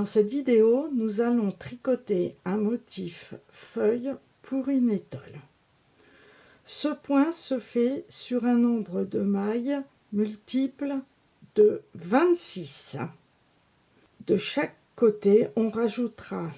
Dans cette vidéo, nous allons tricoter un motif feuille pour une étole. Ce point se fait sur un nombre de mailles multiple de 26. De chaque côté, on rajoutera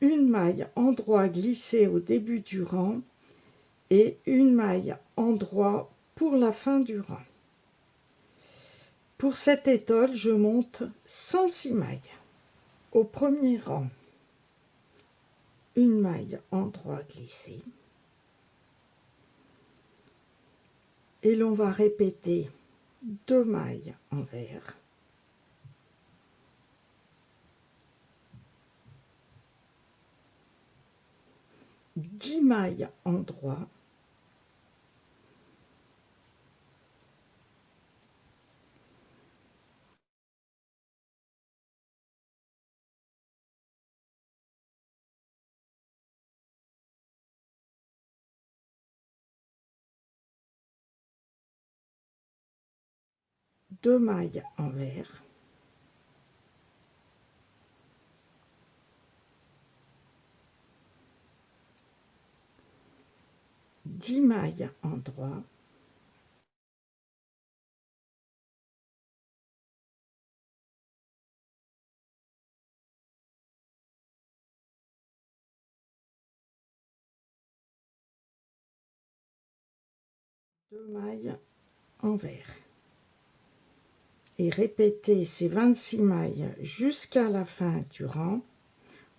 une maille endroit glissée au début du rang et une maille endroit pour la fin du rang. Pour cette étole, je monte 106 mailles. Au premier rang, une maille endroit glissée et l'on va répéter 2 mailles envers, dix mailles endroit, deux mailles envers, dix mailles endroit, deux mailles envers et répéter ces 26 mailles jusqu'à la fin du rang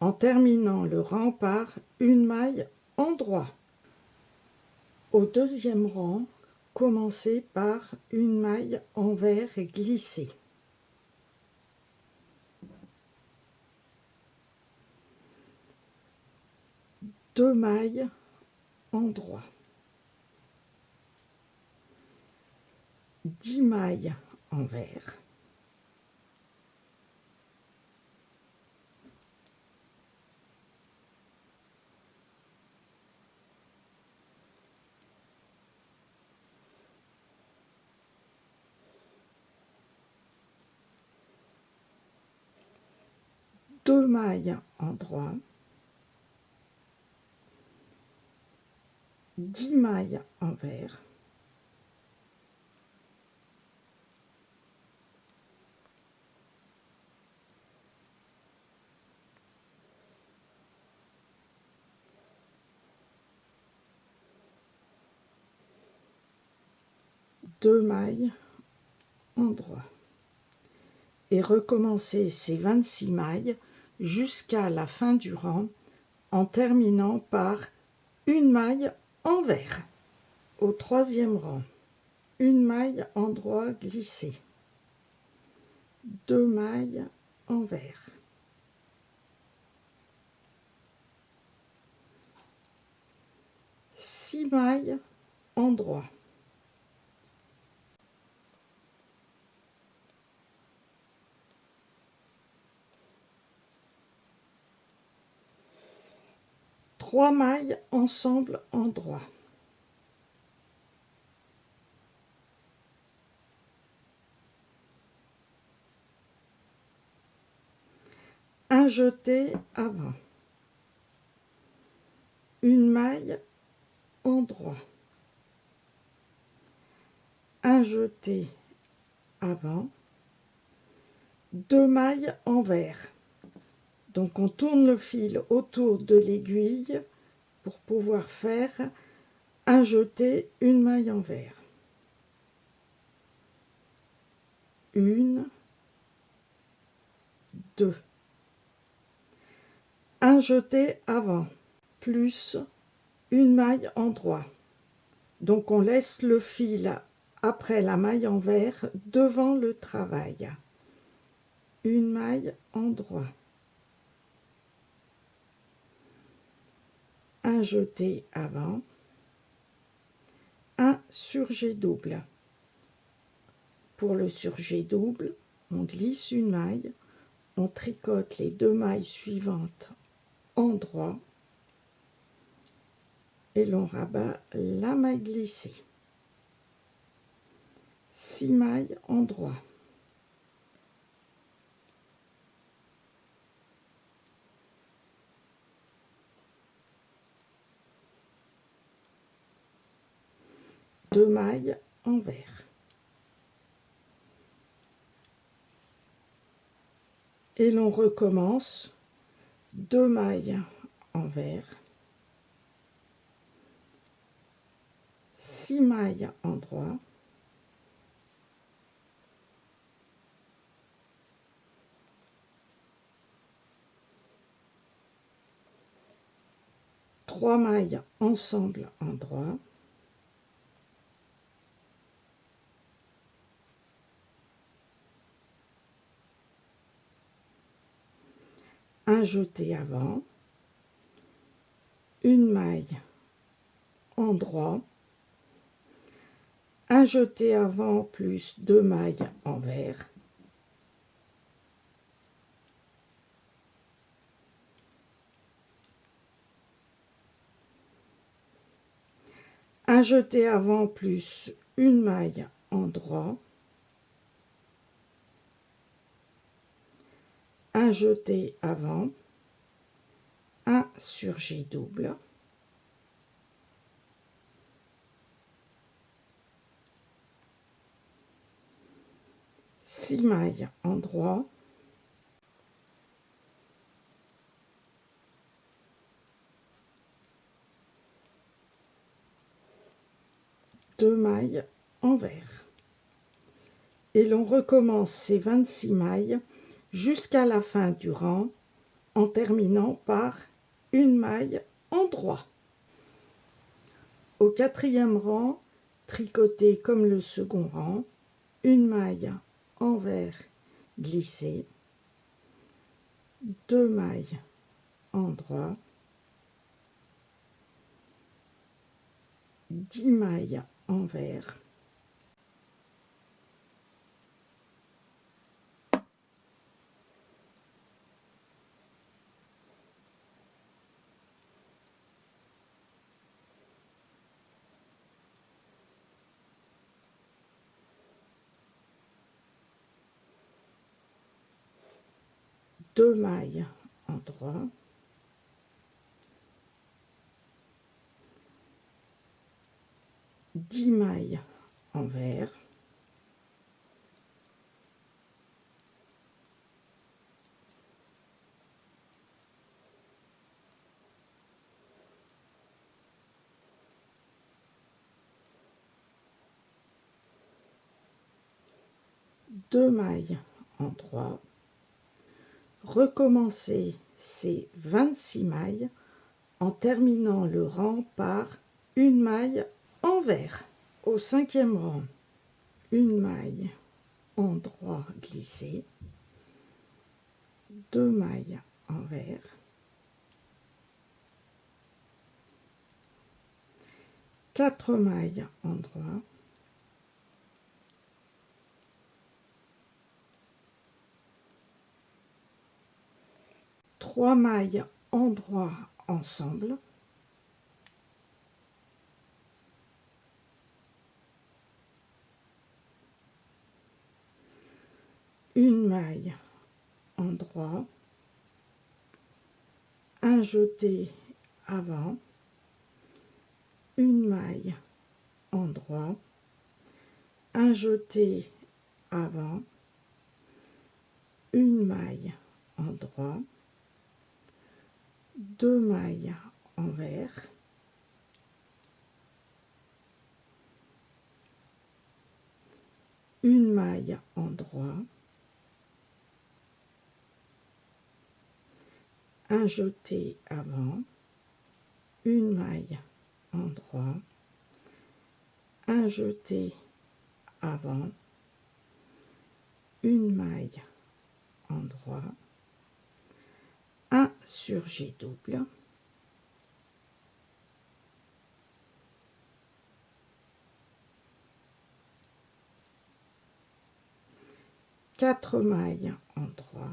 en terminant le rang par une maille endroit. Au deuxième rang, commencez par une maille envers et glissée. Deux mailles endroit, 10 mailles envers, deux mailles endroit, 10 mailles envers, deux mailles endroit et recommencer ces 26 mailles jusqu'à la fin du rang en terminant par une maille envers. Au troisième rang, une maille endroit glissée, deux mailles envers, six mailles endroit, trois mailles ensemble endroit, un jeté avant, une maille endroit, un jeté avant, deux mailles envers. Donc on tourne le fil autour de l'aiguille pour pouvoir faire un jeté, une maille envers. Une, deux. Un jeté avant, plus une maille endroit. Donc on laisse le fil après la maille envers devant le travail. Une maille endroit. Un jeté avant. Un surjet double. Pour le surjet double, on glisse une maille, on tricote les deux mailles suivantes endroit et l'on rabat la maille glissée. 6 mailles endroit. 2 mailles envers. Et l'on recommence 2 mailles envers, 6 mailles endroit, 3 mailles ensemble endroit, un jeté avant, une maille endroit, un jeté avant plus 2 mailles envers, un jeté avant plus une maille endroit, un jeté avant, un surjet double, six mailles endroit, deux mailles envers. Et l'on recommence ces 26 mailles jusqu'à la fin du rang en terminant par une maille endroit. Au quatrième rang, tricoter comme le second rang, une maille envers glissée, deux mailles endroit, 10 mailles envers, deux mailles endroit, dix mailles envers, deux mailles endroit, recommencer ces 26 mailles en terminant le rang par une maille envers. Au cinquième rang, une maille endroit glissée, deux mailles envers, quatre mailles endroit, trois mailles endroit ensemble, une maille endroit, un jeté avant, une maille endroit, un jeté avant, une maille endroit, deux mailles envers, une maille endroit, un jeté avant, une maille endroit, un jeté avant, une maille endroit, un surjet double, quatre mailles endroit,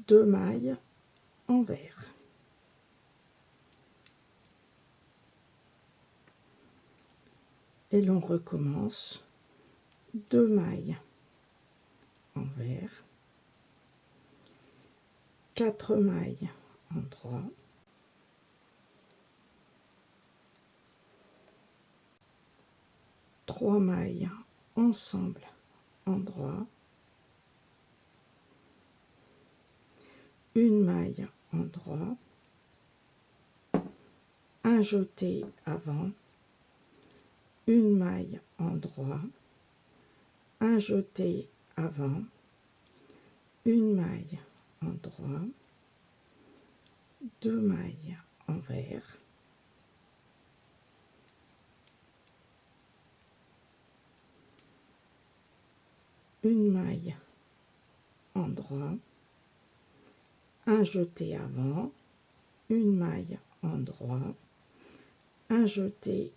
deux mailles envers. Et l'on recommence deux mailles envers, quatre mailles endroit, 3 mailles ensemble endroit, une maille endroit, un jeté avant, une maille endroit, un jeté avant, une maille endroit, 2 mailles envers, une maille endroit, un jeté avant, une maille endroit, un jeté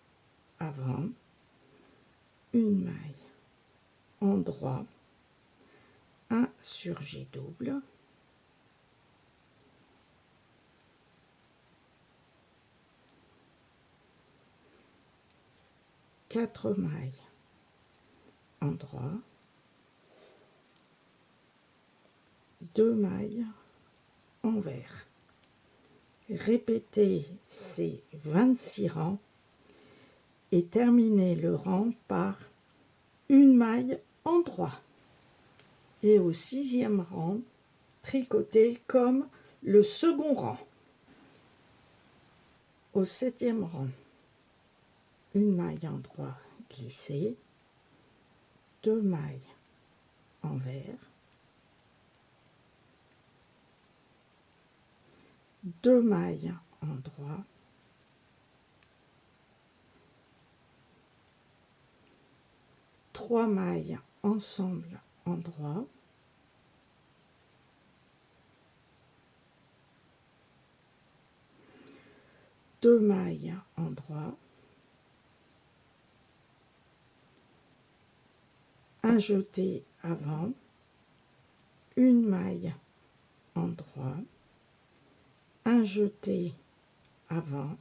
avant, une maille endroit, un surjet double, quatre mailles endroit, 2 mailles envers. Répétez ces 26 rangs et terminez le rang par une maille endroit. Et au 6e rang, tricotez comme le second rang. Au 7e rang, une maille endroit glissée, 2 mailles envers, 2 mailles endroit, 3 mailles ensemble endroit, deux mailles endroit, un jeté avant, une maille endroit, un jeté avant,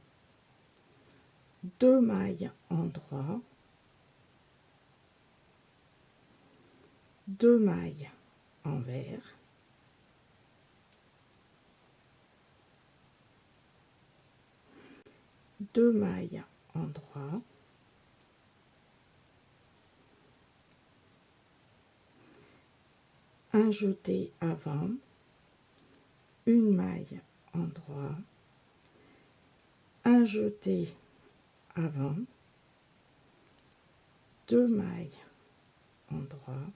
2 mailles endroit, 2 mailles envers, deux mailles endroit, un jeté avant, une maille endroit, un jeté avant, 2 mailles endroit,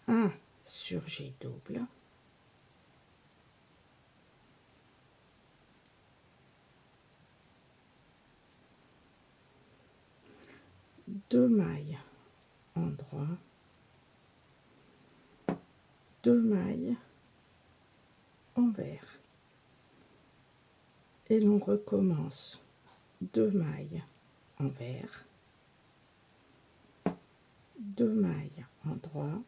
un surjet double, deux mailles endroit, 2 mailles envers, et l'on recommence 2 mailles envers, 2 mailles endroit,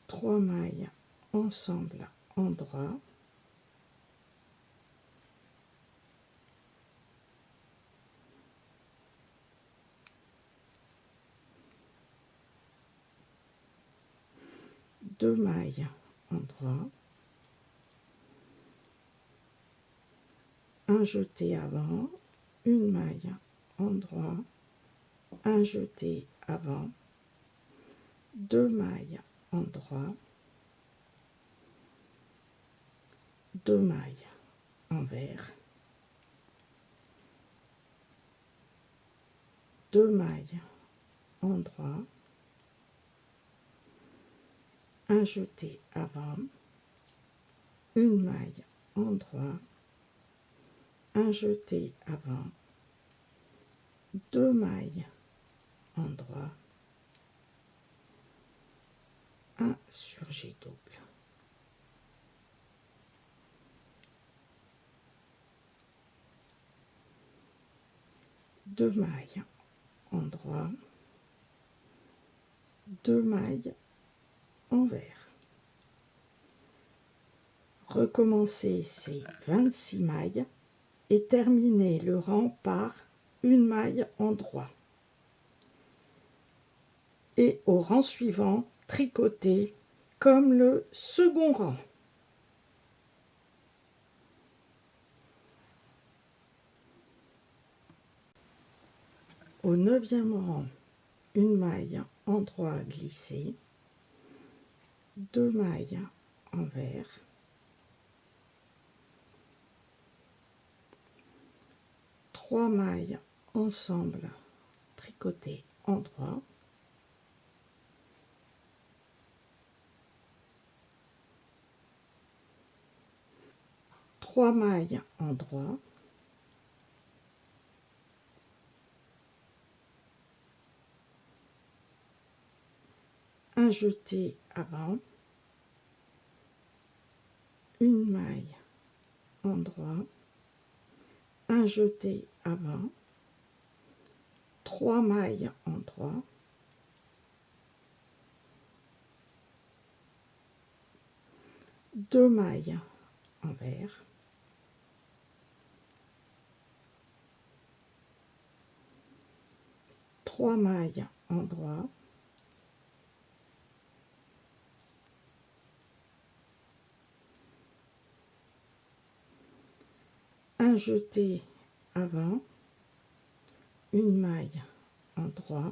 3 mailles ensemble endroit, deux mailles endroit, un jeté avant, une maille endroit, un jeté avant, 2 mailles endroit, 2 mailles envers, 2 mailles endroit, un jeté avant, une maille endroit, un jeté avant, 2 mailles endroit, un surjet double. Deux mailles endroit, 2 mailles envers. Recommencez ces 26 mailles et terminez le rang par une maille endroit. Et au rang suivant, tricotez comme le second rang. Au 9e rang, une maille en droit glissée, 2 mailles envers, 3 mailles ensemble tricotées en droit, 3 mailles en droit, un jeté avant, une maille en droit, un jeté avant, 3 mailles en droit, 2 mailles envers, 3 mailles en droit, un jeté avant, une maille en droit,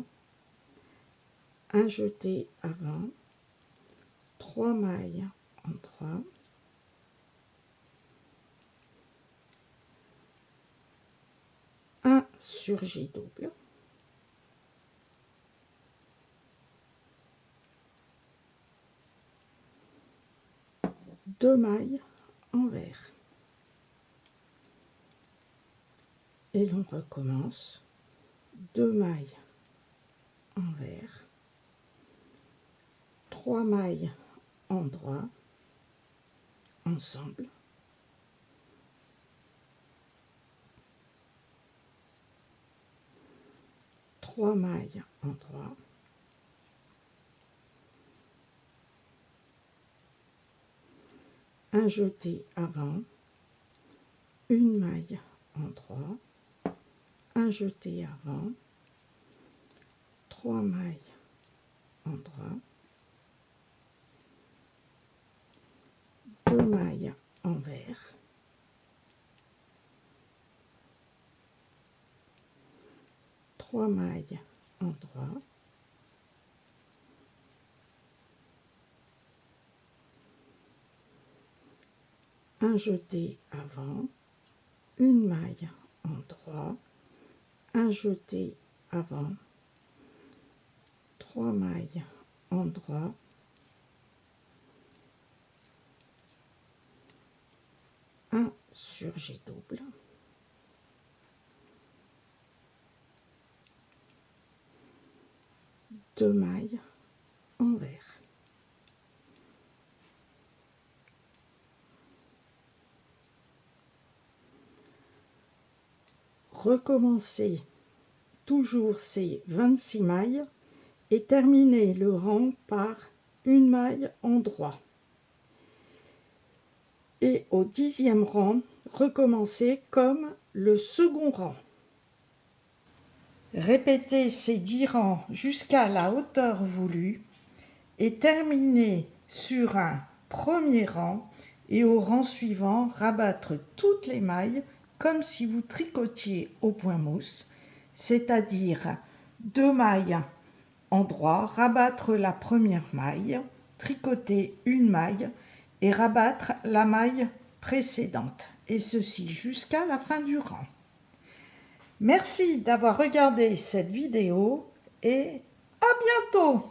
un jeté avant, 3 mailles en droit, un surjet double, deux mailles envers, et l'on recommence, 2 mailles envers, 3 mailles en droit, ensemble, 3 mailles en droit, un jeté avant, une maille en droit, un jeté avant, 3 mailles en droit, 2 mailles envers, 3 mailles en droit, un jeté avant, une maille en droit, un jeté avant, 3 mailles en droit, un surjet double, deux mailles envers. Recommencez toujours ces 26 mailles et terminez le rang par une maille en droit. Et au 10e rang, recommencez comme le second rang. Répétez ces 10 rangs jusqu'à la hauteur voulue et terminez sur un premier rang et au rang suivant rabattre toutes les mailles comme si vous tricotiez au point mousse, c'est-à-dire 2 mailles en droit, rabattre la première maille, tricoter une maille et rabattre la maille précédente, et ceci jusqu'à la fin du rang. Merci d'avoir regardé cette vidéo et à bientôt!